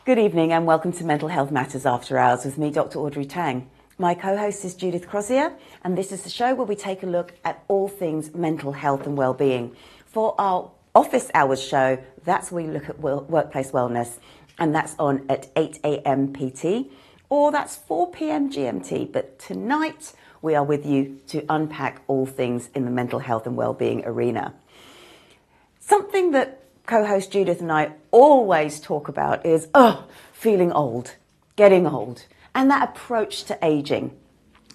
Good evening and welcome to Mental Health Matters After Hours with me, Dr Audrey Tang. My co-host is Judith Crosier, and this is the show where we take a look at all things mental health and well-being. For our office hours show, that's where we look at workplace wellness, and that's on at 8 a.m. PT, or that's 4 p.m. GMT. But tonight, we are with you to unpack all things in the mental health and well-being arena. Something that co-host Judith and I always talk about is, feeling old, getting old, and that approach to aging.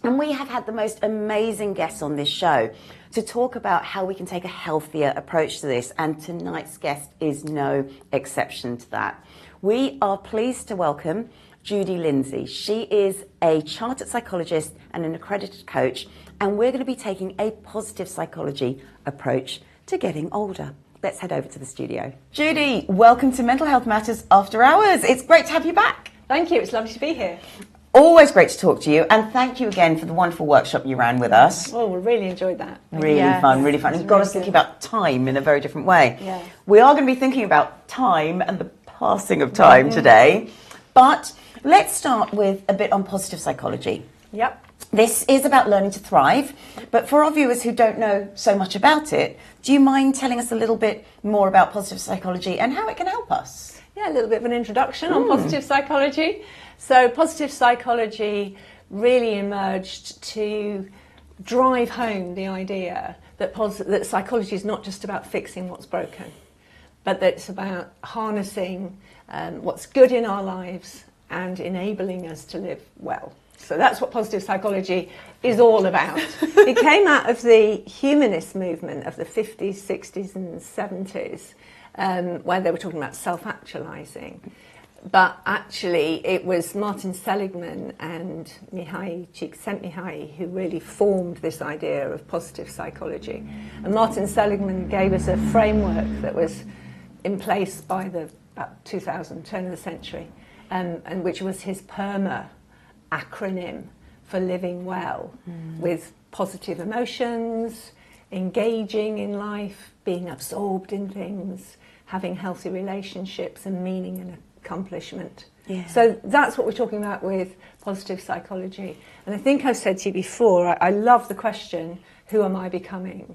And we have had the most amazing guests on this show to talk about how we can take a healthier approach to this, and tonight's guest is no exception to that. We are pleased to welcome Judy Lindsay. She is a chartered psychologist and an accredited coach, and we're going to be taking a positive psychology approach to getting older. Let's head over to the studio. Judy, welcome to Mental Health Matters After Hours. It's great to have you back. Thank you. It's lovely to be here. Always great to talk to you, and thank you again for the wonderful workshop you ran with us. Oh, we really enjoyed that. Really fun. It got us thinking about time in a very different way. Yeah. We are going to be thinking about time and the passing of time today, but let's start with a bit on positive psychology. Yep. This is about learning to thrive, but for our viewers who don't know so much about it, do you mind telling us a little bit more about positive psychology and how it can help us? Yeah, a little bit of an introduction on positive psychology. So positive psychology really emerged to drive home the idea that that psychology is not just about fixing what's broken, but that it's about harnessing what's good in our lives and enabling us to live well. So that's what positive psychology is all about. It came out of the humanist movement of the 50s, 60s and 70s, where they were talking about self-actualizing. But actually it was Martin Seligman and Mihai Csikszentmihalyi who really formed this idea of positive psychology. And Martin Seligman gave us a framework that was in place by about 2000, turn of the century, and which was his PERMA acronym for living well, with positive emotions, engaging in life, being absorbed in things, having healthy relationships and meaning and accomplishment. Yeah. So that's what we're talking about with positive psychology. And I think I've said to you before, I love the question, who am I becoming?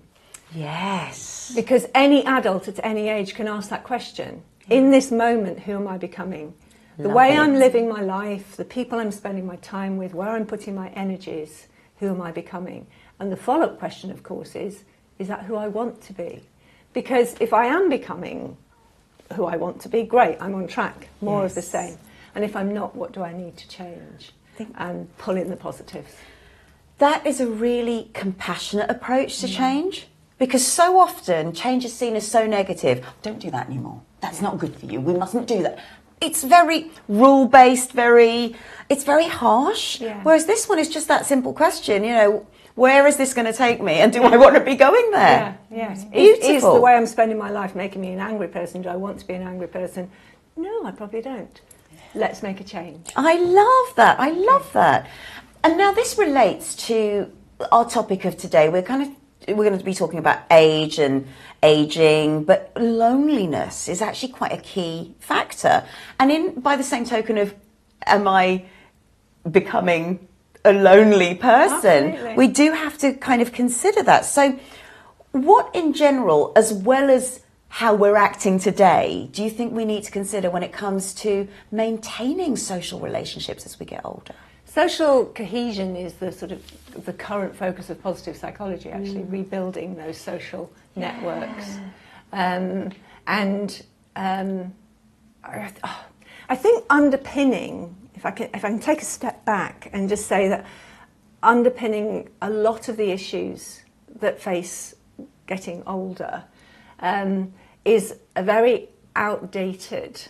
Yes. Because any adult at any age can ask that question. Yeah. In this moment, who am I becoming? The way I'm living my life, the people I'm spending my time with, where I'm putting my energies, who am I becoming? And the follow-up question, of course, is that who I want to be? Because if I am becoming who I want to be, great, I'm on track, more of the same. And if I'm not, what do I need to change? And pull in the positives. That is a really compassionate approach to change, because so often change is seen as so negative. Don't do that anymore. That's not good for you. We mustn't do that. It's very rule-based, it's very harsh. Yeah. Whereas this one is just that simple question, where is this going to take me, and do I want to be going there? Yeah. Beautiful. Is the way I'm spending my life making me an angry person? Do I want to be an angry person? No, I probably don't. Let's make a change. I love that. And now this relates to our topic of today. We're going to be talking about age and aging, but loneliness is actually quite a key factor. And by the same token of, am I becoming a lonely person? Absolutely. We do have to kind of consider that. So what in general, as well as how we're acting today, do you think we need to consider when it comes to maintaining social relationships as we get older? Social cohesion is the current focus of positive psychology, actually, rebuilding those social networks. I think underpinning, if I can take a step back and just say that underpinning a lot of the issues that face getting older is a very outdated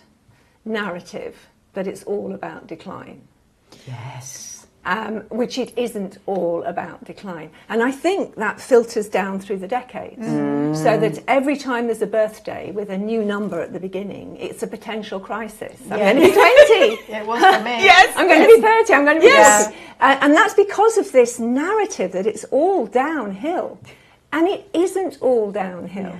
narrative that it's all about decline. Yes. Which it isn't all about decline. And I think that filters down through the decades. So that every time there's a birthday with a new number at the beginning, it's a potential crisis. I'm going to be 20. It was for me. Yes. I'm going to be 30. I'm going to be 40. And that's because of this narrative that it's all downhill. And it isn't all downhill.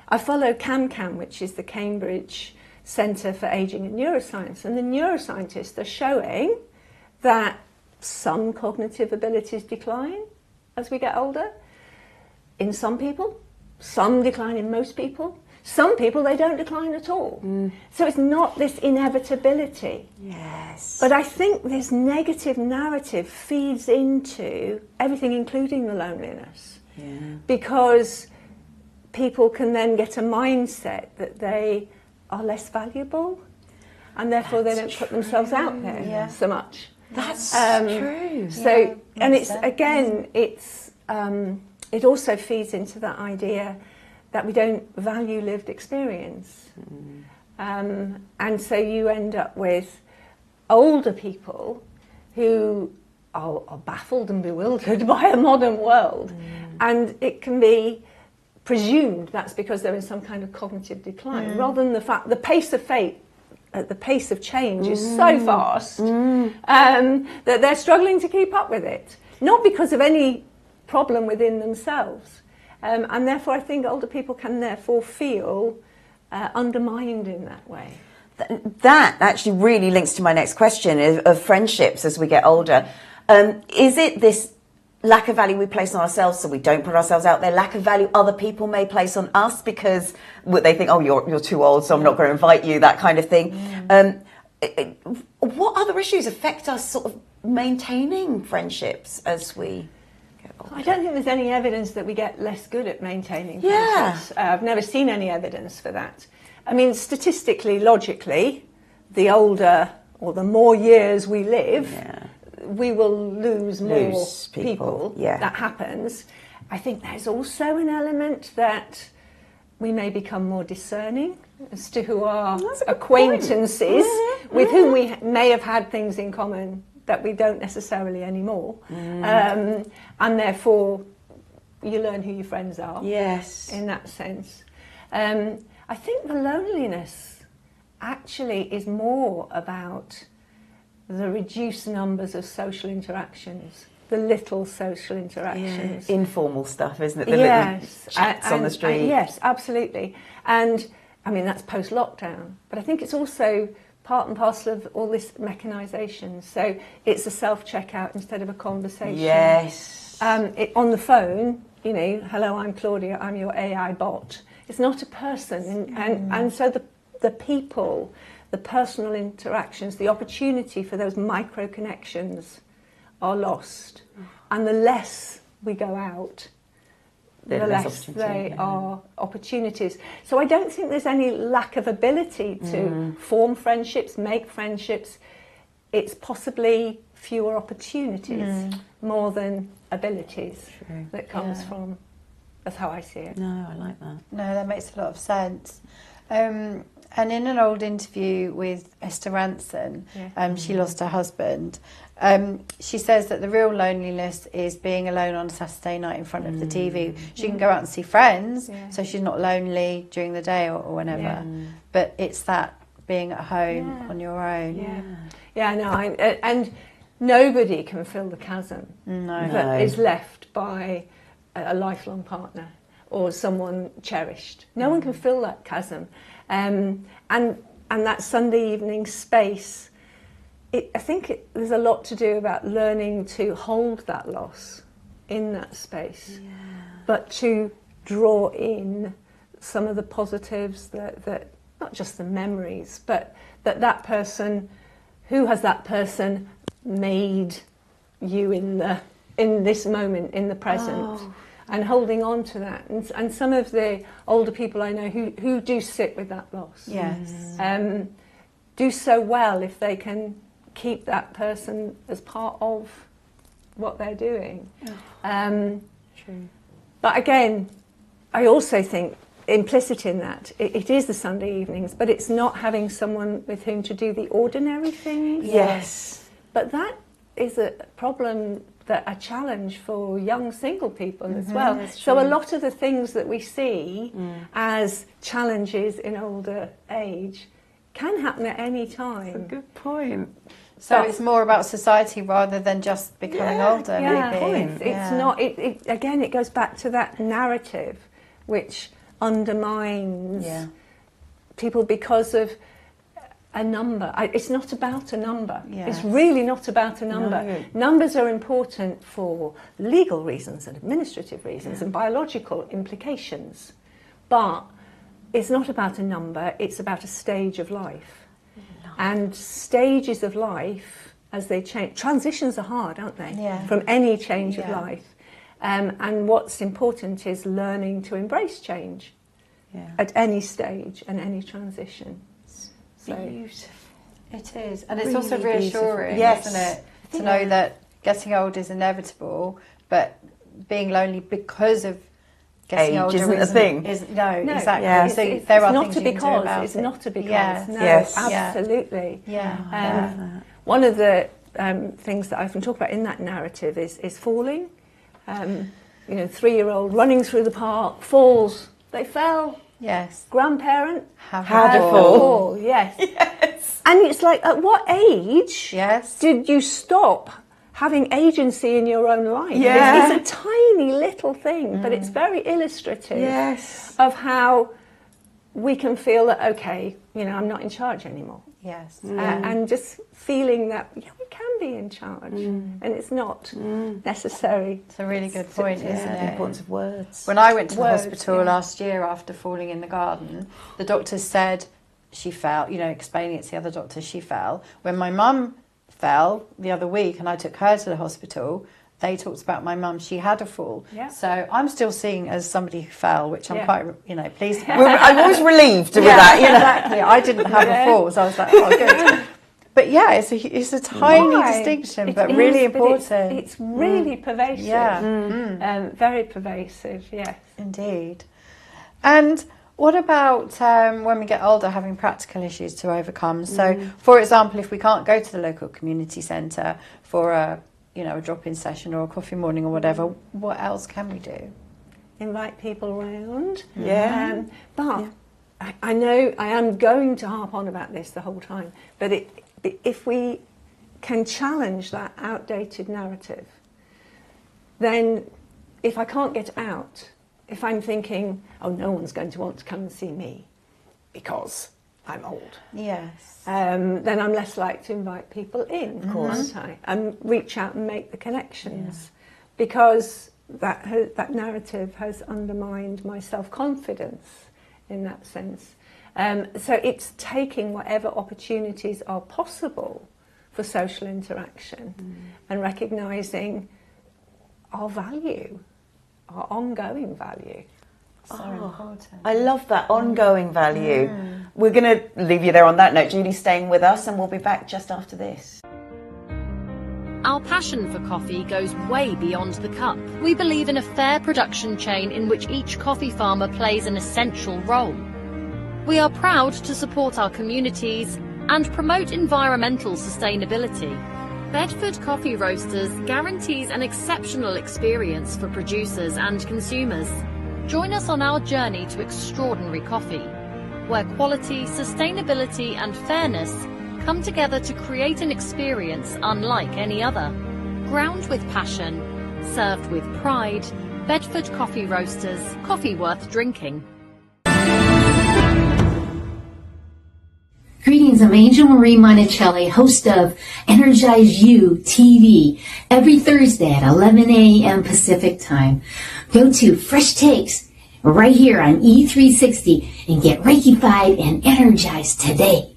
I follow CAMCAM, which is the Cambridge Centre for Ageing and Neuroscience, and the neuroscientists are showing that some cognitive abilities decline as we get older. In some people, some decline in most people. Some people, they don't decline at all. So it's not this inevitability. Yes. But I think this negative narrative feeds into everything, including the loneliness. Yeah. Because people can then get a mindset that they are less valuable, and therefore they don't put themselves out there so much. That's true. So, and it's sense. again, it's it also feeds into that idea that we don't value lived experience, and so you end up with older people who are baffled and bewildered by a modern world, and it can be presumed that's because they're in some kind of cognitive decline, rather than the fact the pace of the pace of change is so fast that they're struggling to keep up with it, not because of any problem within themselves, and therefore I think older people can therefore feel undermined in that way. That actually really links to my next question of friendships as we get older. Is it this lack of value we place on ourselves, so we don't put ourselves out there, lack of value other people may place on us because they think, oh, you're too old, so I'm not going to invite you, that kind of thing. What other issues affect us sort of maintaining friendships as we get older? I don't think there's any evidence that we get less good at maintaining friendships. I've never seen any evidence for that. I mean, statistically, logically, the older or the more years we live, we will lose more people. Yeah. That happens. I think there's also an element that we may become more discerning as to who our acquaintances with whom we may have had things in common that we don't necessarily anymore. And therefore you learn who your friends are. Yes. In that sense. I think the loneliness actually is more about the reduced numbers of social interactions, the little social interactions. Informal stuff, isn't it? The yes. little chats on the street. Yes, absolutely. And I mean, that's post-lockdown. But I think it's also part and parcel of all this mechanisation. So it's a self-checkout instead of a conversation. Yes. On the phone, you know, hello, I'm Claudia, I'm your AI bot. It's not a person. And so the people, the personal interactions, the opportunity for those micro connections are lost. And the less we go out, the less they are opportunities. So I don't think there's any lack of ability to form friendships, make friendships. It's possibly fewer opportunities more than abilities that comes from. That's how I see it. No, I like that. No, that makes a lot of sense. And in an old interview with Esther Ranson, she lost her husband. She says that the real loneliness is being alone on a Saturday night in front of the TV. She can go out and see friends, so she's not lonely during the day or whenever. But it's that being at home on your own. And nobody can fill the chasm that is left by a lifelong partner or someone cherished. No one can fill that chasm. And that Sunday evening space, I think there's a lot to do about learning to hold that loss in that space, but to draw in some of the positives that not just the memories, but that person, who has that person made you in this moment, in the present. And holding on to that, and some of the older people I know who do sit with that loss, do so well if they can keep that person as part of what they're doing. True. But again, I also think implicit in that it is the Sunday evenings, but it's not having someone with whom to do the ordinary things. Yes. But that is a problem, a challenge for young single people as well. So a lot of the things that we see as challenges in older age can happen at any time. That's a good point. So it's more about society rather than just becoming older, maybe. It's not. Again, it goes back to that narrative, which undermines people because of a number. It's not about a number. It's really not about a number. No. Numbers are important for legal reasons and administrative reasons and biological implications. But it's not about a number, it's about a stage of life. And stages of life, as they change, transitions are hard, aren't they? From any change of life. And what's important is learning to embrace change at any stage and any transition. So, beautiful. It is. And it's Really also reassuring, beautiful. isn't it? To know that getting old is inevitable, but being lonely because of getting Age older isn't a thing. No, exactly. Yeah. So It's there are not things a you can do because. about It's it. not a because. Yes. No, Yes. absolutely. Yeah. One of the things that I often talk about in that narrative is falling. 3-year-old running through the park, falls. They fell. Yes. Grandparent Had a fall. Yes. And it's like, at what age did you stop having agency in your own life? Yeah. It's a tiny little thing, but it's very illustrative of how we can feel that, okay, I'm not in charge anymore. Yes. And just feeling that we can be in charge, and it's not necessary. It's a really good point, isn't The it? importance of words. When I went to the Words, hospital last year after falling in the garden, the doctors said she fell, explaining it to the other doctors, she fell. When my mum fell the other week and I took her to the hospital, they talked about my mum, she had a fall. Yeah. So I'm still seen as somebody who fell, which I'm quite, pleased about. Well, I'm always relieved with that, Exactly. I didn't have a fall, so I was like, oh, good. But yeah, it's a tiny distinction, but really important. It's really pervasive. Yeah. Very pervasive, yes. Indeed. And what about when we get older, having practical issues to overcome? So, for example, if we can't go to the local community centre for a drop-in session or a coffee morning or whatever, what else can we do? Invite people around. Yeah. But I know I am going to harp on about this the whole time, but if we can challenge that outdated narrative, then if I can't get out, if I'm thinking, oh, no one's going to want to come and see me because I'm old, Yes. then I'm less likely to invite people in, of course, aren't I? And reach out and make the connections, because that narrative has undermined my self-confidence in that sense. So it's taking whatever opportunities are possible for social interaction and recognising our value, our ongoing value. So important. I love that ongoing value. We're going to leave you there on that note. Judy's staying with us, and we'll be back just after this. Our passion for coffee goes way beyond the cup. We believe in a fair production chain in which each coffee farmer plays an essential role. We are proud to support our communities and promote environmental sustainability. Bedford Coffee Roasters guarantees an exceptional experience for producers and consumers. Join us on our journey to extraordinary coffee, where quality, sustainability and fairness come together to create an experience unlike any other. Ground with passion, served with pride, Bedford Coffee Roasters, coffee worth drinking. Greetings, I'm Angel Marie Monticelli, host of Energize You TV, every Thursday at 11 a.m. Pacific Time. Go to Fresh Takes right here on E360 and get Reikified and energized today.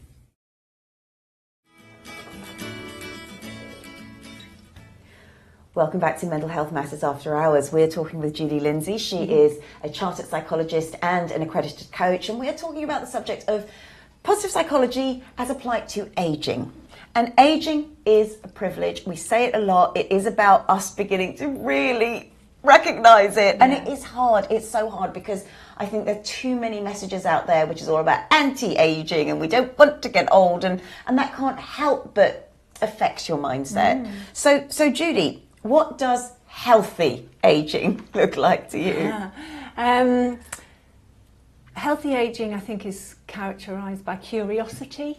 Welcome back to Mental Health Matters After Hours. We're talking with Judy Lindsay. She is a chartered psychologist and an accredited coach, and we're talking about the subject of positive psychology as applied to ageing. And ageing is a privilege. We say it a lot. It is about us beginning to really recognise it. And it is hard. It's so hard because I think there are too many messages out there which is all about anti-ageing and we don't want to get old, and that can't help but affects your mindset. So Judy, what does healthy ageing look like to you? Healthy ageing, I think, is characterised by curiosity.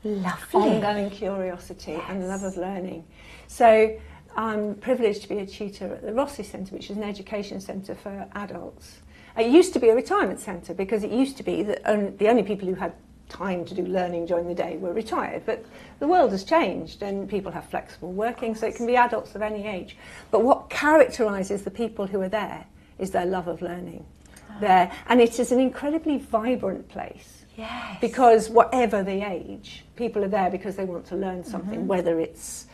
Lovely. Ongoing curiosity and love of learning. So I'm privileged to be a tutor at the Rossi Centre, which is an education centre for adults. It used to be a retirement centre because it used to be that the only people who had time to do learning during the day were retired, but the world has changed and people have flexible working, so it can be adults of any age. But what characterises the people who are there is their love of learning. And it is an incredibly vibrant place. Yes. Because whatever the age, people are there because they want to learn something, whether it's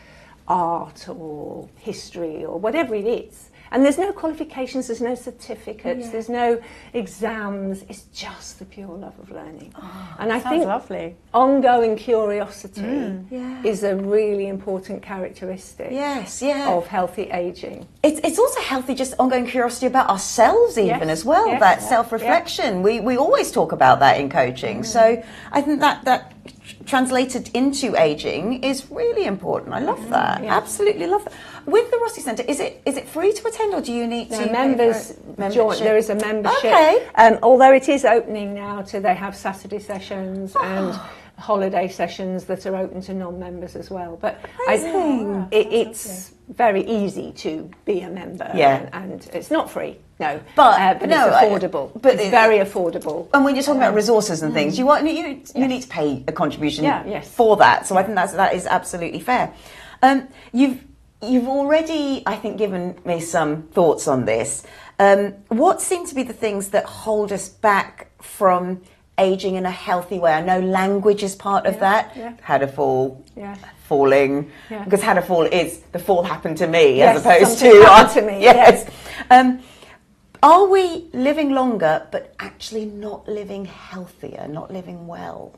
art or history or whatever it is. And there's no qualifications, there's no certificates, there's no exams, it's just the pure love of learning. And I think lovely. Ongoing curiosity is a really important characteristic of healthy ageing. It's also healthy, just ongoing curiosity about ourselves even as well, that self-reflection. We always talk about that in coaching. So I think that translated into ageing is really important. I love that. Absolutely love that. With the Rossi Centre, is it free to attend, or do you need to members join? There is a membership. Okay. Although it is opening now they have Saturday sessions and holiday sessions that are open to non-members as well. But it's very easy to be a member. And it's not free. No, but it's affordable. But it's very affordable. And when you're talking about resources and things, you need to pay a contribution for that. So I think that is absolutely fair. You've already, I think, given me some thoughts on this. What seem to be the things that hold us back from ageing in a healthy way? I know language is part of that. Had a fall. Falling, because had a fall is the fall happened to me as opposed to me. Yes. Are we living longer but actually not living healthier, not living well?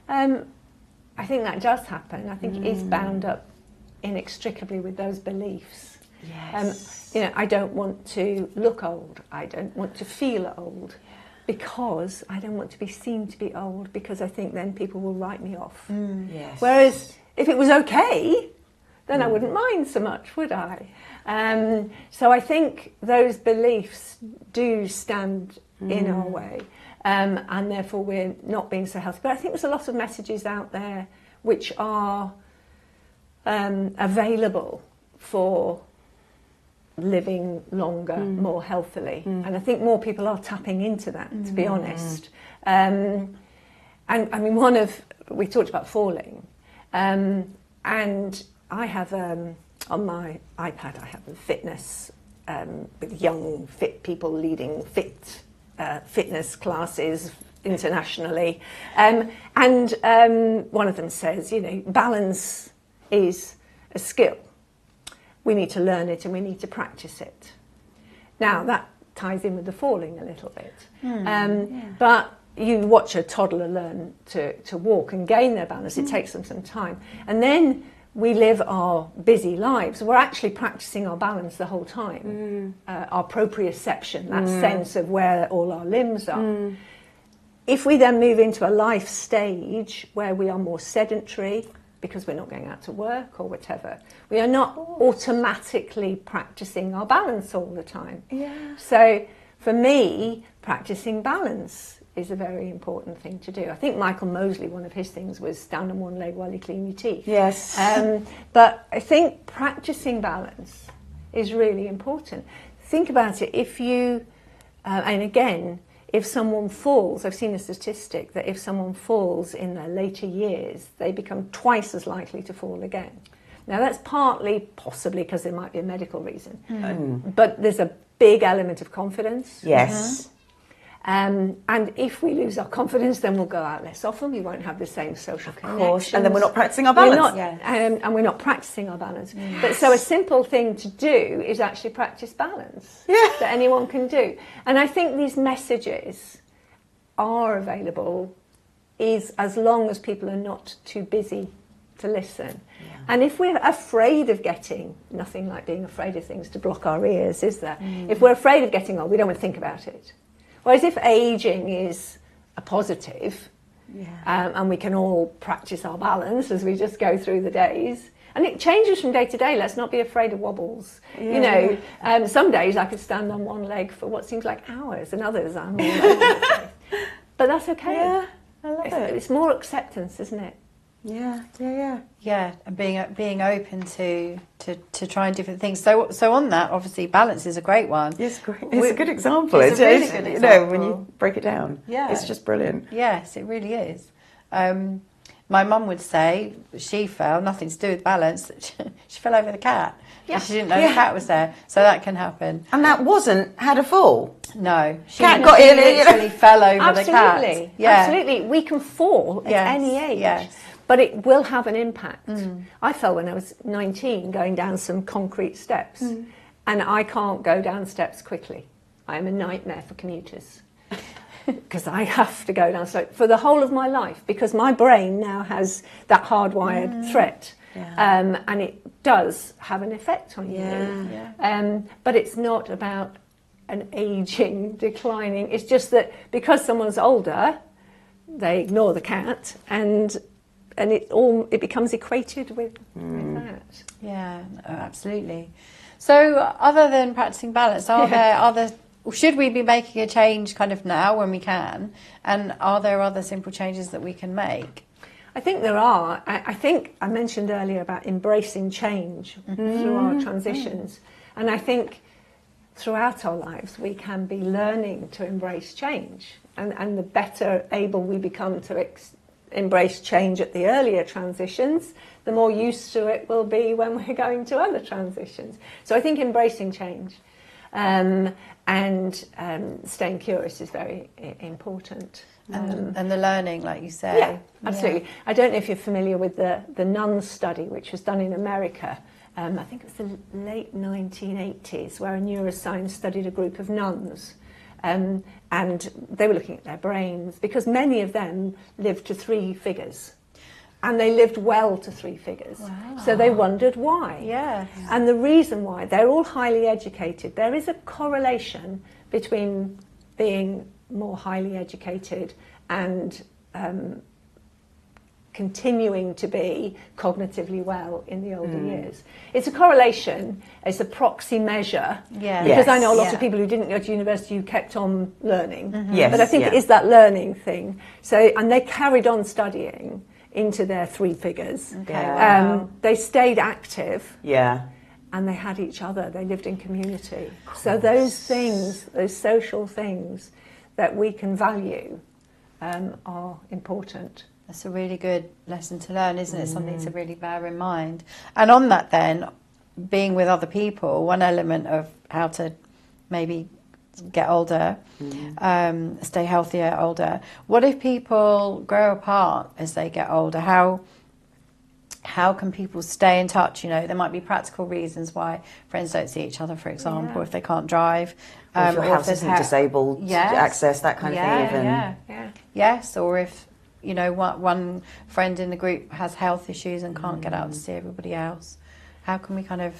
I think that does happen. I think it is bound up inextricably with those beliefs. I don't want to look old. I don't want to feel old. Because I don't want to be seen to be old, because I think then people will write me off. Whereas if it was okay, then I wouldn't mind so much, would I? So I think those beliefs do stand in our way, and therefore we're not being so healthy. But I think there's a lot of messages out there which are available for living longer, more healthily. And I think more people are tapping into that, to be honest. And I mean, we talked about falling, and I have, on my iPad, I have a fitness, with young, fit people leading fitness classes internationally. And one of them says, balance is a skill. We need to learn it and we need to practice it. Now, that ties in with the falling a little bit. But you watch a toddler learn to walk and gain their balance. It takes them some time. And then we live our busy lives. We're actually practicing our balance the whole time. Our proprioception, that sense of where all our limbs are. If we then move into a life stage where we are more sedentary, because we're not going out to work or whatever, we are not automatically practicing our balance all the time. So for me, practicing balance is a very important thing to do. I think Michael Mosley, one of his things was stand on one leg while you clean your teeth. But I think practicing balance is really important. Think about it. If you, and again, if someone falls, I've seen a statistic that if someone falls in their later years, they become twice as likely to fall again. Now, that's partly possibly because there might be a medical reason, but there's a big element of confidence. And if we lose our confidence, then we'll go out less often. We won't have the same social connections. And then we're not practicing our balance. And we're not practicing our balance. But so a simple thing to do is actually practice balance that anyone can do. And I think these messages are available as long as people are not too busy to listen. And if we're afraid of getting, nothing like being afraid of things to block our ears, is there? If we're afraid of getting old, we don't want to think about it. Whereas if ageing is a positive, and we can all practice our balance as we just go through the days, and it changes from day to day. Let's not be afraid of wobbles. Some days I could stand on one leg for what seems like hours, and others I'm all over the place. But that's okay. I love it. It's more acceptance, isn't it? Yeah, and being open to trying different things. So on that, obviously, balance is a great one. It's great. It's a good example. It's a really good example. When you break it down. Yeah. It's just brilliant. Yes, it really is. My mum would say she fell, nothing to do with balance, she fell over the cat. Yeah. She didn't know the cat was there. So that can happen. And that had a fall. No. She literally fell over the cat. Yeah. Absolutely. We can fall at any age. But it will have an impact. I fell when I was 19 going down some concrete steps. And I can't go down steps quickly. I am a nightmare for commuters. Because I have to go down steps for the whole of my life, because my brain now has that hardwired threat. Yeah. And it does have an effect on you. But it's not about an aging, declining. It's just that because someone's older, they ignore the cat, and it becomes equated with that. Yeah, absolutely. So other than practicing balance, are there other, should we be making a change kind of now when we can, and are there other simple changes that we can make? I think there are. I think I mentioned earlier about embracing change through our transitions, and I think throughout our lives we can be learning to embrace change, and the better able we become to embrace change at the earlier transitions, the more used to it we'll be when we're going to other transitions. So I think embracing change and staying curious is very important. And the learning, like you say. Yeah, absolutely. Yeah. I don't know if you're familiar with the nuns study, which was done in America. I think it was the late 1980s, where a neuroscience studied a group of nuns. And they were looking at their brains, because many of them lived to 3 figures. And they lived well to 3 figures. Wow. So they wondered why. Yes. And the reason why, they're all highly educated. There is a correlation between being more highly educated and continuing to be cognitively well in the older years. It's a correlation, it's a proxy measure, because I know a lot of people who didn't go to university who kept on learning, but I think it is that learning thing. So, and they carried on studying into their 3 figures. They stayed active, and they had each other, they lived in community. So those things, those social things that we can value are important. That's a really good lesson to learn, isn't it? Something to really bear in mind. And on that then, being with other people, one element of how to maybe get older, stay healthier older. What if people grow apart as they get older? How can people stay in touch? You know, there might be practical reasons why friends don't see each other, for example, if they can't drive. Or if your house isn't disabled to access, that kind of thing. Yes, or if, you know, one friend in the group has health issues and can't get out to see everybody else. How can we kind of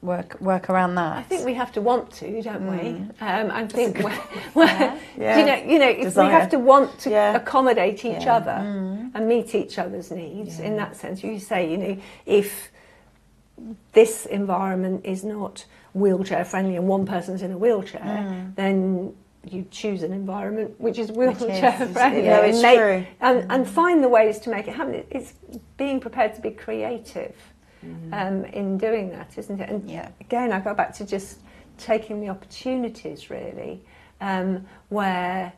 work around that? I think we have to want to, don't we? I think if we have to want to accommodate each other and meet each other's needs in that sense. You say, you know, if this environment is not wheelchair friendly and one person's in a wheelchair, then you choose an environment which is wheelchair friendly, and find the ways to make it happen. It's being prepared to be creative in doing that, isn't it? And again, I go back to just taking the opportunities, really, where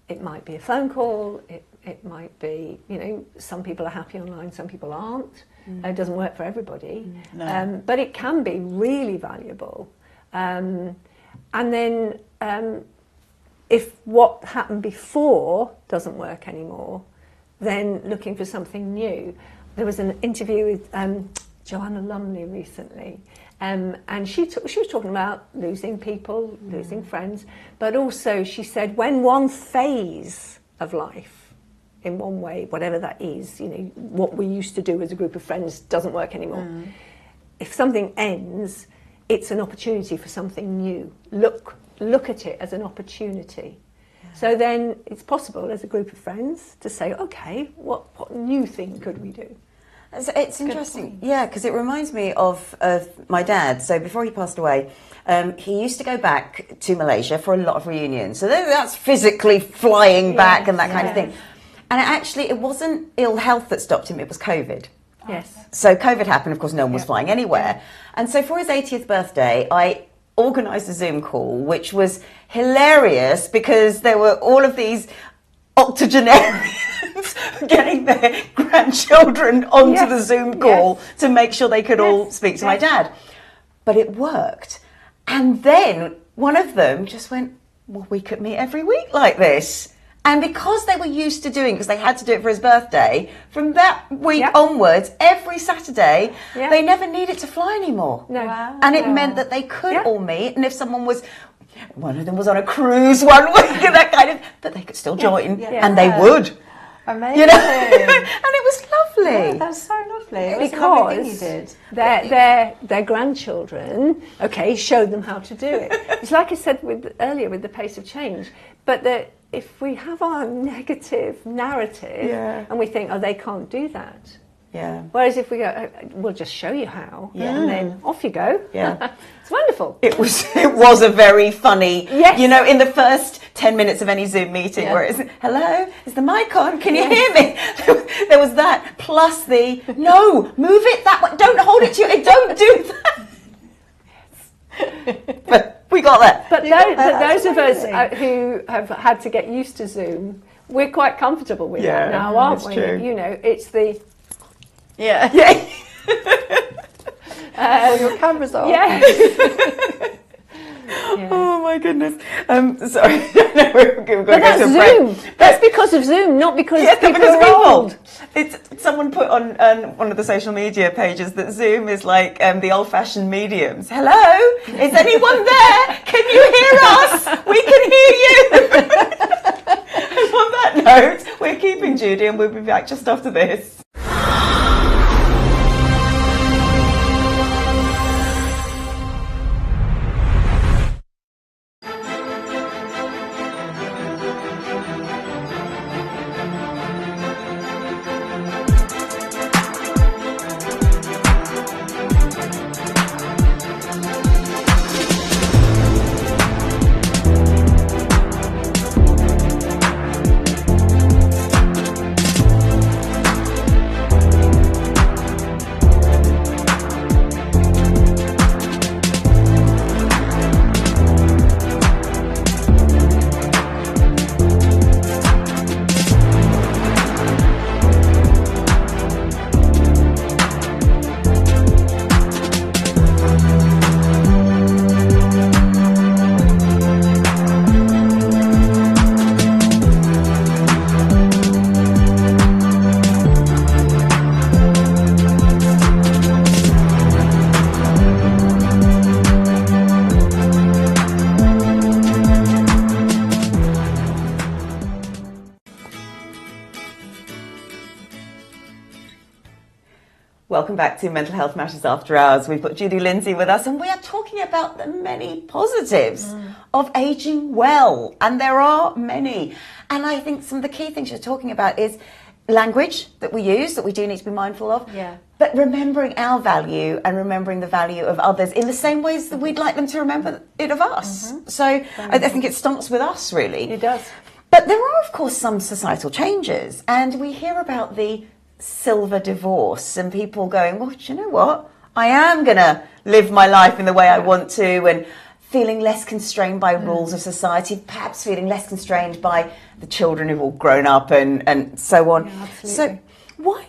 it might be a phone call, it might be, you know, some people are happy online, some people aren't. It doesn't work for everybody, but it can be really valuable. And then if what happened before doesn't work anymore, then looking for something new. There was an interview with Joanna Lumley recently, and she was talking about losing people, losing friends, but also she said when one phase of life, in one way, whatever that is, you know, what we used to do as a group of friends doesn't work anymore. If something ends, it's an opportunity for something new. Look at it as an opportunity. So then it's possible as a group of friends to say, okay, what new thing could we do? It's interesting, because it reminds me of my dad. So before he passed away, he used to go back to Malaysia for a lot of reunions. So that's physically flying back and that kind of thing. And it wasn't ill health that stopped him, it was COVID. Yes. So COVID happened, of course, no one was flying anywhere. And so for his 80th birthday, I organised a Zoom call, which was hilarious because there were all of these octogenarians getting their grandchildren onto the Zoom call to make sure they could all speak to my dad. But it worked. And then one of them just went, well, we could meet every week like this. And because they were used to doing it, because they had to do it for his birthday, from that week onwards, every Saturday, they never needed to fly anymore. No. Wow. And it meant that they could all meet. And if someone was, one of them was on a cruise one week, and that kind of, but they could still join, and they would. Amazing. You know? And it was lovely. Yeah, that's so lovely. It was a Because lovely thing you did. their grandchildren, showed them how to do it. It's like I said earlier with the pace of change, but if we have our negative narrative and we think, oh, they can't do that. Yeah. Whereas if we go, we'll just show you how, and then off you go. Yeah. It's wonderful. It was a very funny, you know, in the first 10 minutes of any Zoom meeting where it's, hello, is the mic on? Can you hear me? There was that, plus the, no, move it that way, don't hold it to you, don't do that. But we got there. But those of us who have had to get used to Zoom, we're quite comfortable with that now, aren't we? True. You know, it's the... Yeah. Your camera's on. Yeah. Oh my goodness. Sorry. No, we're going But that's to Zoom. That's because of Zoom, not because people are old. Someone put on one of the social media pages that Zoom is like the old-fashioned mediums. Hello? Is anyone there? Can you hear us? We can hear you. And on that note, we're keeping Judy and we'll be back just after this. Welcome back to Mental Health Matters After Hours. We've got Judy Lindsay with us and we are talking about the many positives of ageing well. And there are many. And I think some of the key things you're talking about is language that we use, that we do need to be mindful of. Yeah. But remembering our value and remembering the value of others in the same ways that we'd like them to remember it of us. So I think it starts with us, really. It does. But there are, of course, some societal changes. And we hear about the silver divorce and people going, well, do you know what? I am going to live my life in the way I want to, and feeling less constrained by rules of society, perhaps feeling less constrained by the children who've all grown up and so on. Yeah, so why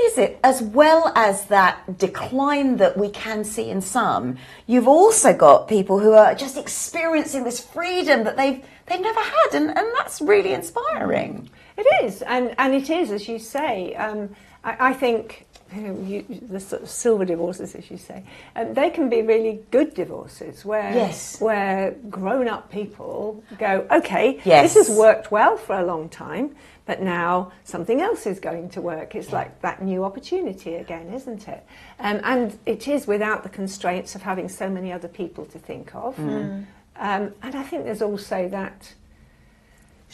is it, as well as that decline that we can see in some, you've also got people who are just experiencing this freedom that they've never had, and that's really inspiring. It is, and it is, as you say. I think the sort of silver divorces, as you say, they can be really good divorces where grown-up people go, okay, this has worked well for a long time, but now something else is going to work. It's like that new opportunity again, isn't it? And it is without the constraints of having so many other people to think of. And I think there's also that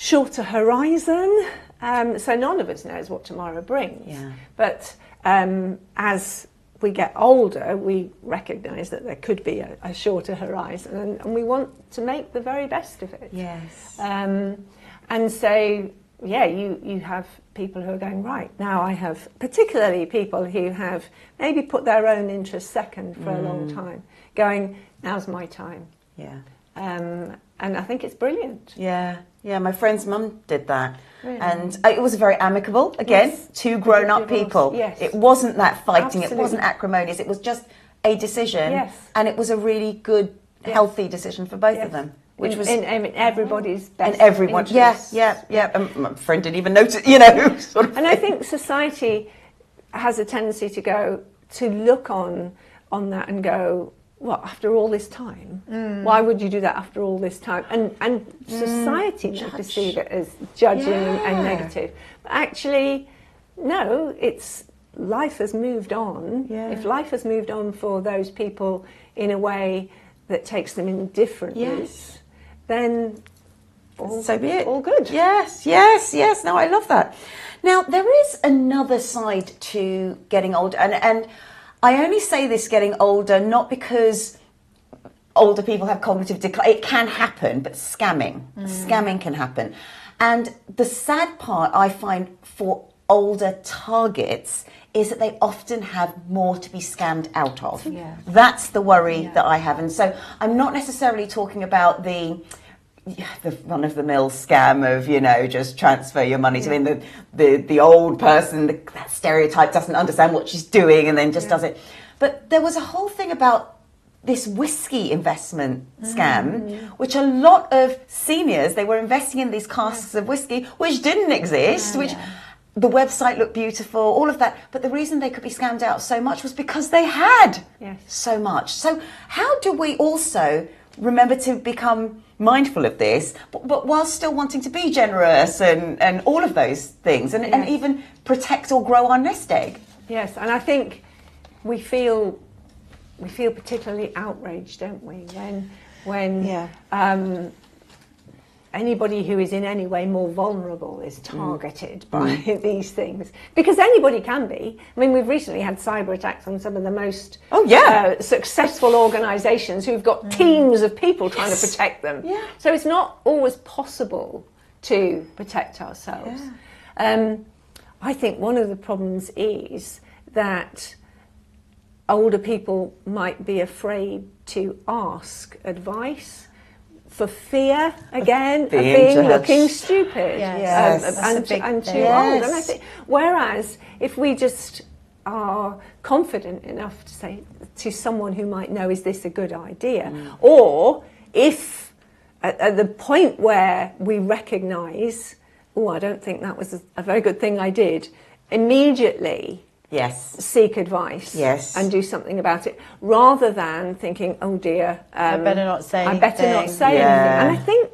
shorter horizon, so none of us knows what tomorrow brings. Yeah. But as we get older, we recognise that there could be a shorter horizon, and we want to make the very best of it. Yes. And so you have people who are going, right, now I have, particularly people who have maybe put their own interests second for a long time, going, now's my time. Yeah. And I think it's brilliant. Yeah, my friend's mum did that. Really? And it was very amicable, again, Yes. two grown-up people. Yes. It wasn't that fighting, Absolutely. it wasn't acrimonious, it was just a decision. Yes. And it was a really good, healthy decision for both of them. Which was in everybody's best and everyone, interests. yeah. And my friend didn't even notice, you know. Sort of And I think society has a tendency to look on that and go, well, after all this time, why would you do that after all this time? And society may perceive it as judging and negative. But actually, no, it's life has moved on. Yeah. If life has moved on for those people in a way that takes them in different routes, then so be it. All good. Yes. No, I love that. Now, there is another side to getting older, and I only say this getting older not because older people have cognitive decline. It can happen, but scamming can happen. And the sad part I find for older targets is that they often have more to be scammed out of. Yeah. That's the worry that I have. And so I'm not necessarily talking about the run-of-the-mill scam of, you know, just transfer your money to the old person, that stereotype doesn't understand what she's doing and then just does it. But there was a whole thing about this whiskey investment scam, which a lot of seniors, they were investing in these casks of whiskey, which didn't exist, the website looked beautiful, all of that. But the reason they could be scammed out so much was because they had so much. So how do we also remember to become mindful of this, but while still wanting to be generous and all of those things, and even protect or grow our nest egg? Yes, and I think we feel particularly outraged, don't we, when anybody who is in any way more vulnerable is targeted by these things, because anybody can be. I mean, we've recently had cyber attacks on some of the most successful organisations who've got teams of people trying to protect them. Yeah. So it's not always possible to protect ourselves. Yeah. I think one of the problems is that older people might be afraid to ask advice for fear, again, of looking stupid and too old. And I think, whereas if we just are confident enough to say to someone who might know, is this a good idea? Or if at the point where we recognise, oh, I don't think that was a very good thing I did, immediately seek advice and do something about it, rather than thinking, oh dear, I better not say anything. And I think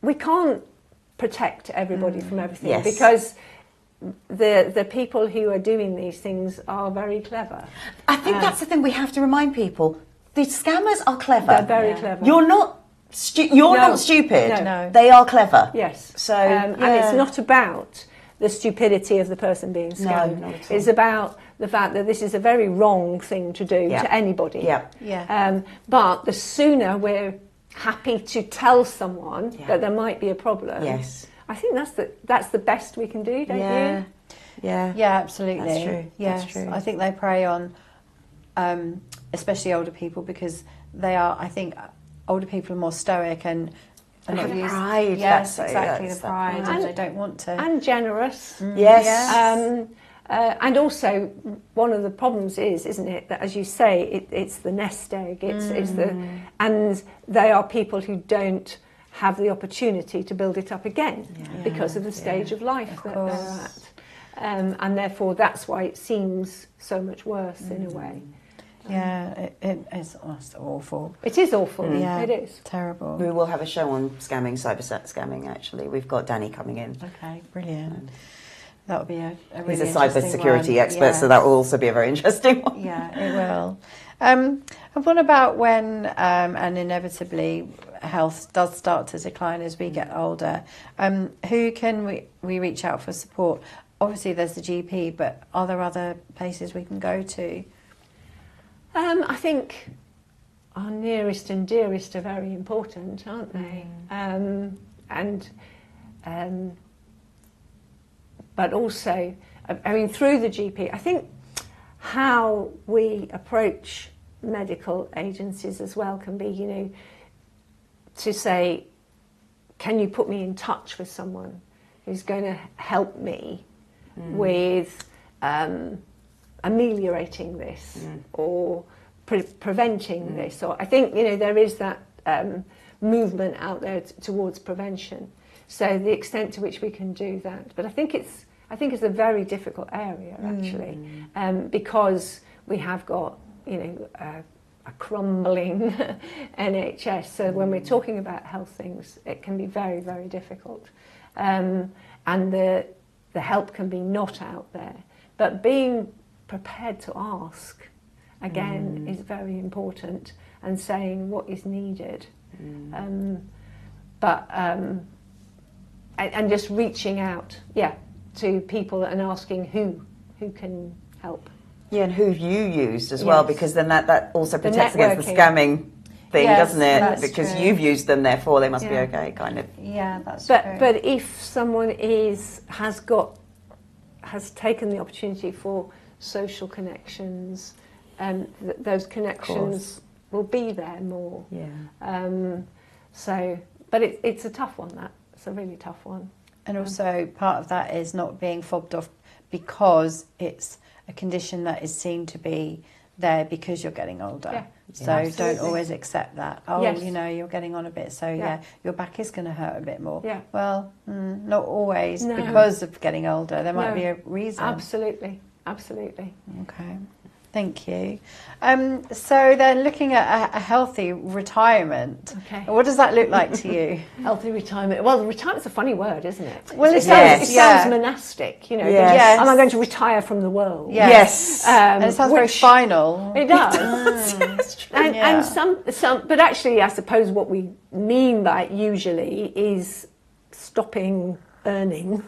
we can't protect everybody from everything, because the people who are doing these things are very clever. I think that's the thing we have to remind people. The scammers are clever. They're very clever. You're not not stupid. No. They are clever. Yes. So and it's not about the stupidity of the person being scammed. No, not at all. It's about the fact that this is a very wrong thing to do to anybody. But the sooner we're happy to tell someone that there might be a problem, I think that's the best we can do, don't you? Yeah, absolutely. That's true. Yes, That's true. I think they prey on, especially older people, because they are. I think older people are more stoic and pride. Yes, exactly, the pride, and they don't want to. And generous. Yes. And also, one of the problems isn't it, that as you say, it's the nest egg. And they are people who don't have the opportunity to build it up again because of the stage of life that they're at. And therefore, that's why it seems so much worse in a way. It's awful. It is awful. Yeah, it is terrible. We will have a show on scamming, cyber scamming. Actually, we've got Danny coming in. Okay, brilliant. That would be a really He's a cyber security one. expert, so that will also be a very interesting one. Yeah, it will. And what about when, and inevitably, health does start to decline as we get older? Who can we reach out for support? Obviously, there's the GP, but are there other places we can go to? I think our nearest and dearest are very important, aren't they? but also, I mean, through the GP, I think how we approach medical agencies as well can be, you know, to say, can you put me in touch with someone who's going to help me with ameliorating this or preventing this? Or I think, you know, there is that movement out there towards prevention. So the extent to which we can do that, but I think it's a very difficult area actually, because we have got, you know, a crumbling NHS. So when we're talking about health things, it can be very, very difficult, and the help can be not out there. But being prepared to ask again is very important, and saying what is needed. And just reaching out, to people and asking who can help. Yeah, and who you used as well, because then that also protects against the networking. scamming thing, doesn't it? That's Because true. you've used them, therefore they must be okay, kind of. Yeah, that's true. But if someone has taken the opportunity for social connections, those connections will be there more. Yeah. But it's a tough one. It's a really tough one. And also part of that is not being fobbed off because it's a condition that is seen to be there because you're getting older. Yeah. So Absolutely. don't always accept that. Oh, Yes. you know, you're getting on a bit, so your back is going to hurt a bit more. Yeah. Well, not always No. because of getting older. There might No. be a reason. Absolutely. Okay. Thank you. So then looking at a healthy retirement, Okay. what does that look like to you? Healthy retirement. Well, retirement's a funny word, isn't it? Well, it Yes. sounds monastic, you know. Yes. Am I going to retire from the world? Yes. And it sounds very which- final. It does. And some, but actually, I suppose what we mean by it usually is stopping earning,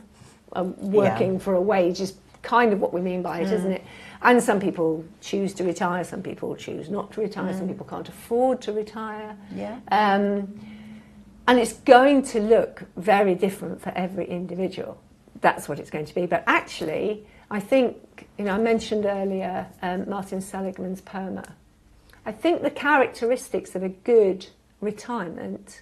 working for a wage is kind of what we mean by it, isn't it? And some people choose to retire, some people choose not to retire, some people can't afford to retire. Yeah. And it's going to look very different for every individual. That's what it's going to be. But actually, I think, you know, I mentioned earlier Martin Seligman's PERMA. I think the characteristics of a good retirement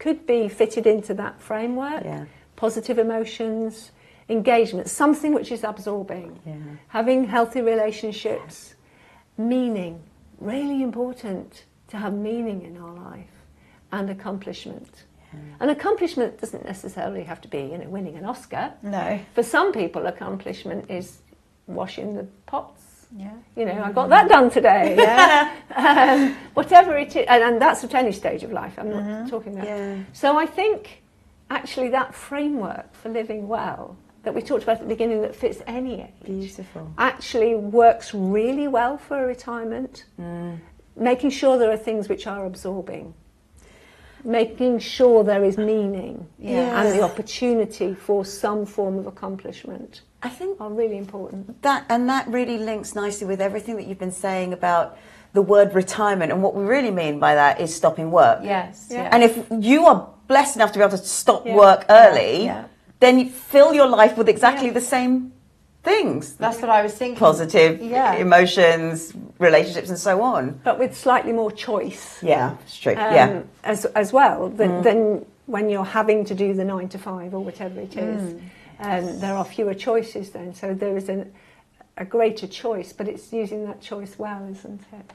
could be fitted into that framework. Yeah. Positive emotions, engagement, something which is absorbing, having healthy relationships, meaning, really important to have meaning in our life, and accomplishment. And accomplishment doesn't necessarily have to be, you know, winning an Oscar. No. For some people, accomplishment is washing the pots. Yeah. You know, I got that done today. Whatever it is, and that's at any stage of life. I'm not talking about. Yeah. So I think actually that framework for living well that we talked about at the beginning that fits any age Beautiful. actually works really well for a retirement. Making sure there are things which are absorbing. Making sure there is meaning and the opportunity for some form of accomplishment. I think Are really important. that really links nicely with everything that you've been saying about the word retirement, and what we really mean by that is stopping work. Yes. Yeah. And if you are blessed enough to be able to stop work early, then you fill your life with exactly the same things. That's what I was thinking. Positive emotions, relationships, and so on. But with slightly more choice. Yeah, it's true. As well than when you're having to do the 9 to 5 or whatever it is. There are fewer choices then, so there is a greater choice, but it's using that choice well, isn't it?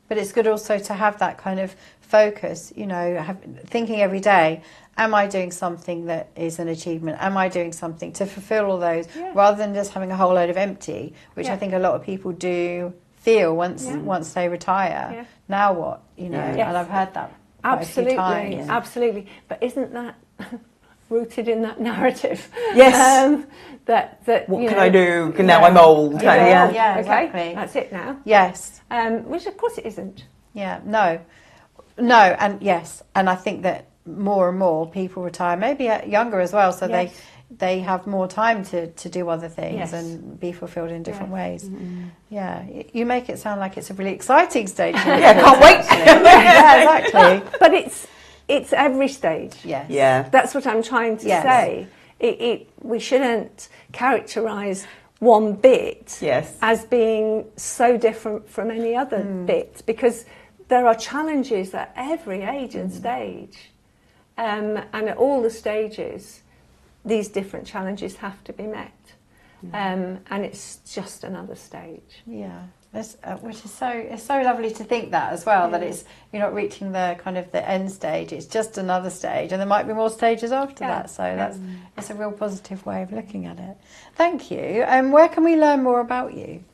But it's good also to have that kind of focus, you know, thinking every day, am I doing something that is an achievement? Am I doing something to fulfill all those, rather than just having a whole load of empty, which I think a lot of people do feel once they retire. Yeah. Now what? You know, Yes. and I've heard that quite a few times. Absolutely. But isn't that rooted in that narrative? Yes. That What can I do? Now I'm old. Kind of, Yeah, Okay, exactly. that's it now. Yes. Which of course it isn't. Yeah, no, and yes, and I think that more and more people retire, maybe younger as well, so they have more time to do other things and be fulfilled in different ways. Yeah, you make it sound like it's a really exciting stage. can't wait. Yeah, exactly. But it's every stage. Yes. Yeah. That's what I'm trying to say. We shouldn't characterise one bit as being so different from any other bit, because there are challenges at every age and stage. And at all the stages, these different challenges have to be met. And it's just another stage. Yeah. Which is it's so lovely to think that as well, that you're not reaching the kind of the end stage, it's just another stage, and there might be more stages after that, so it's a real positive way of looking at it. Thank you. Where can we learn more about you?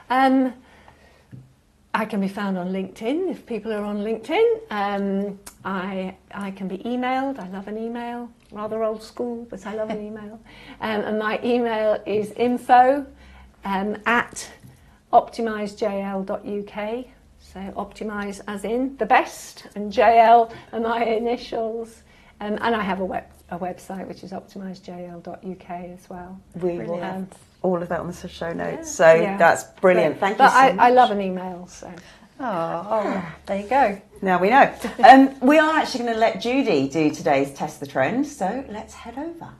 I can be found on LinkedIn if people are on LinkedIn. I can be emailed. I love an email, rather old school, but I love an email. And my email is info at optimizejl.uk, so optimize as in the best, and JL are my initials, and I have a website which is optimizejl.uk as well. We will have all of that on the show notes, so that's brilliant. Thank you so much. I love an email, so. Oh, there you go. Now we know. We are actually going to let Judy do today's Test the Trend, so let's head over.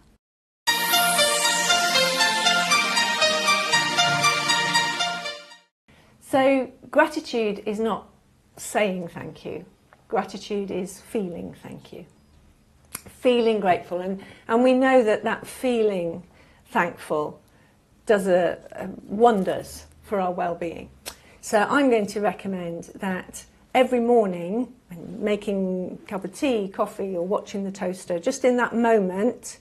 So gratitude is not saying thank you. Gratitude is feeling thank you. Feeling grateful. And we know that feeling thankful does wonders for our well-being. So I'm going to recommend that every morning, making a cup of tea, coffee, or watching the toaster, just in that moment,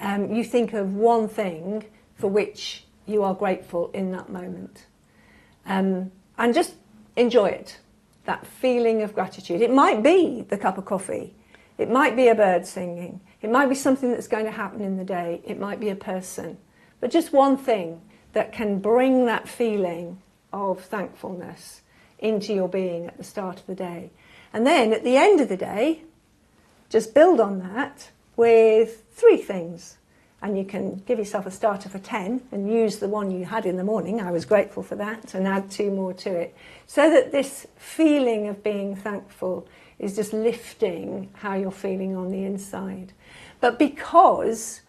you think of one thing for which you are grateful in that moment. And just enjoy it, that feeling of gratitude. It might be the cup of coffee, it might be a bird singing, it might be something that's going to happen in the day, it might be a person, but just one thing that can bring that feeling of thankfulness into your being at the start of the day. And then at the end of the day, just build on that with 3 things. And you can give yourself a starter for 10 and use the one you had in the morning. I was grateful for that, and add 2 more to it. So that this feeling of being thankful is just lifting how you're feeling on the inside. But because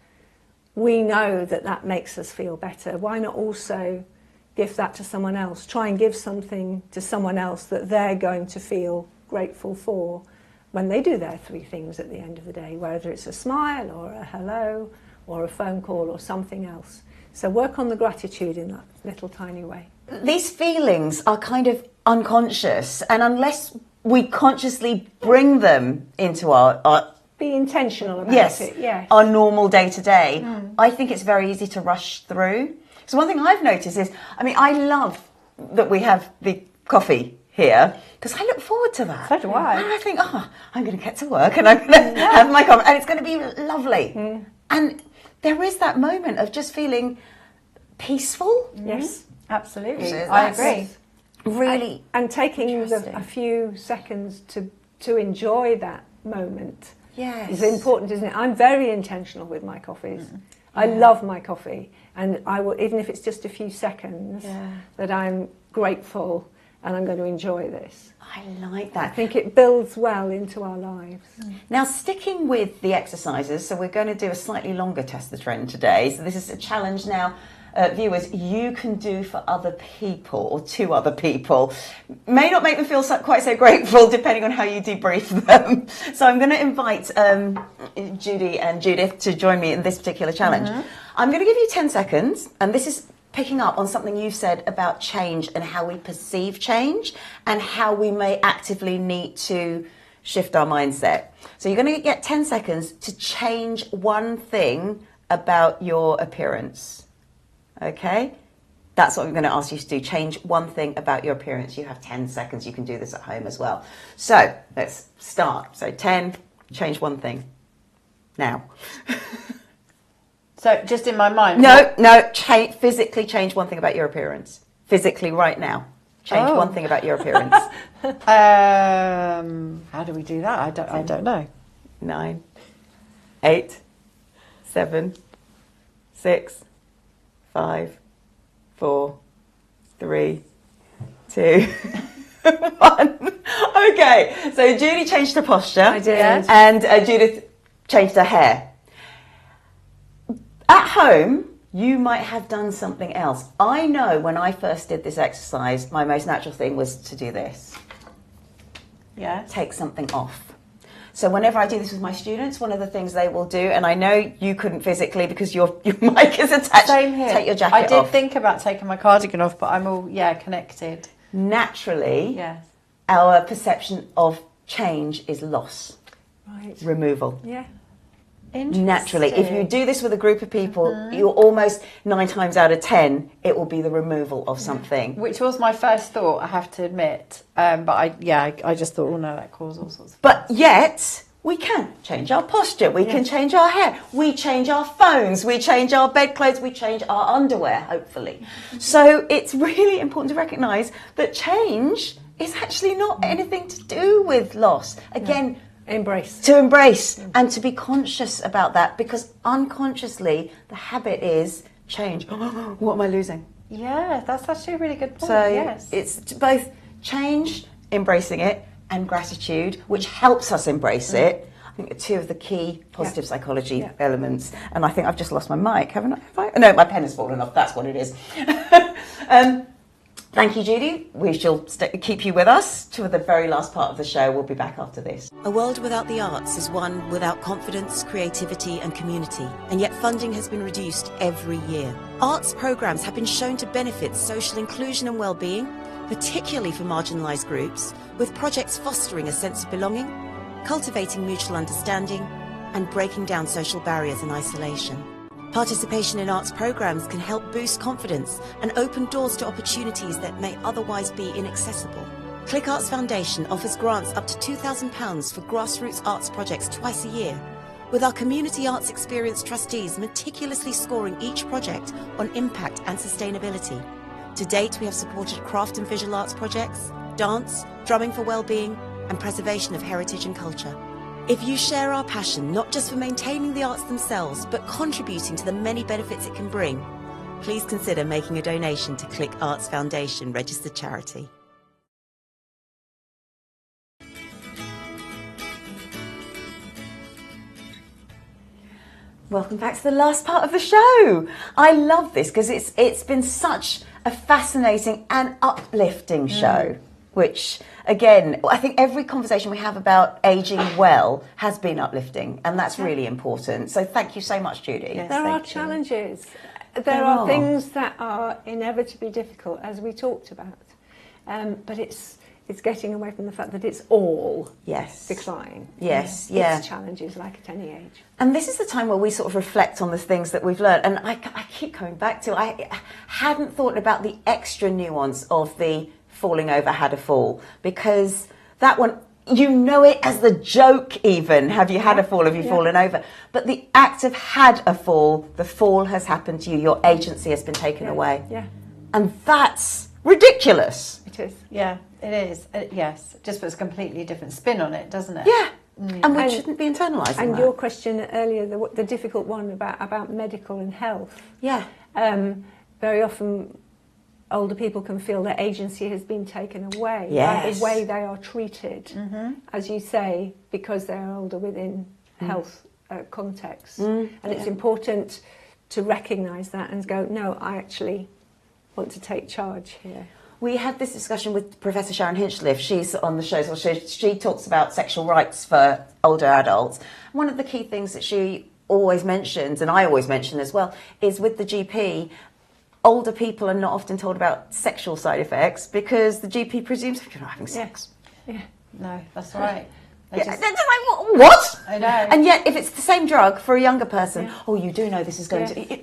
we know that makes us feel better, why not also give that to someone else? Try and give something to someone else that they're going to feel grateful for when they do their 3 things at the end of the day, whether it's a smile or a hello or a phone call or something else. So work on the gratitude in that little tiny way. These feelings are kind of unconscious, and unless we consciously bring them into our be intentional about it. Yes. Our normal day-to-day, I think it's very easy to rush through. So one thing I've noticed is, I love that we have the coffee here, because I look forward to that. So do I. And I think, I'm going to get to work and I'm going to have my coffee, and it's going to be lovely. And there is that moment of just feeling peaceful. Yes, absolutely. I agree. Really, and taking a few seconds to enjoy that moment is important, isn't it? I'm very intentional with my coffees. I love my coffee, and I will, even if it's just a few seconds, that I'm grateful and I'm going to enjoy this. I like that. I think it builds well into our lives. Now, sticking with the exercises, so we're going to do a slightly longer Test the Trend today. So this is a challenge now, viewers, you can do for other people or to other people. May not make them feel quite so grateful depending on how you debrief them. So I'm going to invite Judy and Judith to join me in this particular challenge. I'm going to give you 10 seconds, and this is picking up on something you've said about change and how we perceive change and how we may actively need to shift our mindset. So you're going to get 10 seconds to change one thing about your appearance. Okay? That's what I'm going to ask you to do. Change one thing about your appearance. You have 10 seconds. You can do this at home as well. So let's start. So 10, change one thing. Now. So just in my mind? No, physically change one thing about your appearance. Physically right now. Change one thing about your appearance. How do we do that? I don't know. 9, 8, 7, 6, 5, 4, 3, 2, 1. Okay, so Judy changed her posture. I did. And Judith changed her hair. At home, you might have done something else. I know when I first did this exercise, my most natural thing was to do this. Yeah. Take something off. So whenever I do this with my students, one of the things they will do, and I know you couldn't physically because your mic is attached. Same here. Take your jacket I did off. think about taking my cardigan off, but I'm all, connected. Naturally, Yes. our perception of change is loss. Right. Removal. Yeah. Naturally, if you do this with a group of people, you're almost 9 times out of 10, it will be the removal of something. Which was my first thought, I have to admit. But I just thought, oh no, that caused all sorts of But yet, we can change our posture, we can change our hair, we change our phones, we change our bedclothes, we change our underwear, hopefully. So it's really important to recognise that change is actually not anything to do with loss. Again, to embrace and to be conscious about that, because unconsciously the habit is change. What am I losing? Yeah, that's actually a really good point. So yes. it's both change, embracing it, and gratitude, which helps us embrace it. I think are 2 of the key positive psychology elements. And I think I've just lost my mic, haven't I? Have I? No, my pen has fallen off. That's what it is. Thank you, Judy. We shall keep you with us to the very last part of the show. We'll be back after this. A world without the arts is one without confidence, creativity and community. And yet funding has been reduced every year. Arts programmes have been shown to benefit social inclusion and well-being, particularly for marginalised groups, with projects fostering a sense of belonging, cultivating mutual understanding and breaking down social barriers and isolation. Participation in arts programmes can help boost confidence and open doors to opportunities that may otherwise be inaccessible. Click Arts Foundation offers grants up to £2,000 for grassroots arts projects twice a year, with our community arts experience trustees meticulously scoring each project on impact and sustainability. To date, we have supported craft and visual arts projects, dance, drumming for wellbeing, and preservation of heritage and culture. If you share our passion, not just for maintaining the arts themselves, but contributing to the many benefits it can bring, please consider making a donation to Click Arts Foundation registered charity. Welcome back to the last part of the show. I love this because it's been such a fascinating and uplifting show. Which, again, I think every conversation we have about ageing well has been uplifting, and that's really important. So thank you so much, Judy. Yes, there are challenges. There are things that are inevitably difficult, as we talked about. But it's getting away from the fact that it's all decline. Yes, It's challenges like at any age. And this is the time where we sort of reflect on the things that we've learned. And I keep coming back to, I hadn't thought about the extra nuance of the falling over, had a fall, because that one, you know it as the joke even, have you had a fall, have you fallen over, but the act of had a fall, the fall has happened to you, your agency has been taken away, and that's ridiculous. It is. Yeah, it is. Yes, it just puts a completely different spin on it, doesn't it? And we shouldn't be internalising and that. your question earlier, the difficult one about medical and health, very often older people can feel their agency has been taken away by the way they are treated, as you say, because they're older within health contexts. And it's important to recognise that and go, no, I actually want to take charge here. We had this discussion with Professor Sharon Hinchliffe. She's on the show, so she talks about sexual rights for older adults. One of the key things that she always mentions, and I always mention as well, is with the GP, older people are not often told about sexual side effects because the GP presumes you're not having sex. No, that's right. They're just like, what? I know. And yet, if it's the same drug for a younger person, oh, you do know this is going to...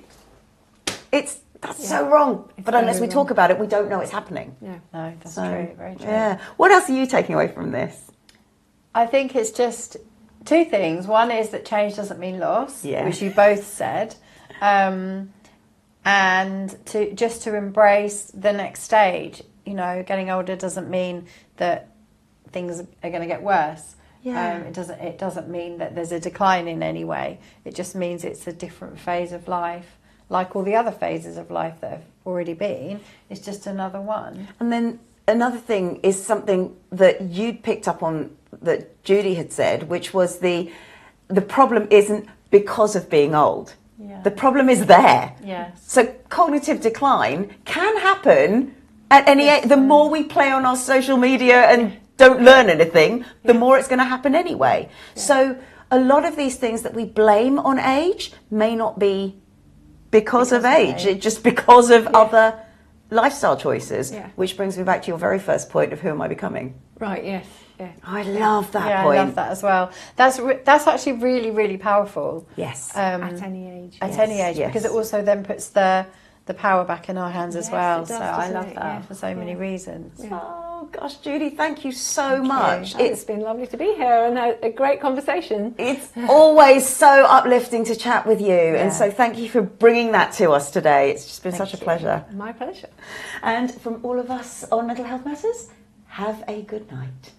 That's so wrong. But unless we talk about it, we don't know it's happening. No, that's true. Very true. Yeah. What else are you taking away from this? I think it's just 2 things. One is that change doesn't mean loss, which you both said. And to embrace the next stage. You know, getting older doesn't mean that things are going to get worse. It doesn't mean that there's a decline in any way. It just means it's a different phase of life, like all the other phases of life that have already been. It's just another one. And then another thing is something that you'd picked up on that Judy had said, which was the problem isn't because of being old. Yeah. The problem is there. Yes. So cognitive decline can happen at any age. The more we play on our social media and don't learn anything, the more it's going to happen anyway. Yeah. So a lot of these things that we blame on age may not be because of age. It's just because of other lifestyle choices, which brings me back to your very first point of who am I becoming? Right, yes. Yeah. I love that point. I love that as well. That's actually really, really powerful. Yes. At any age. At any age, because it also then puts the power back in our hands as well. Does, so I love that for so many reasons. Yeah. Oh gosh, Judy, thank you so much. It's been lovely to be here and a great conversation. It's always so uplifting to chat with you, and so thank you for bringing that to us today. It's just been such a pleasure. My pleasure. And from all of us on Mental Health Matters, have a good night.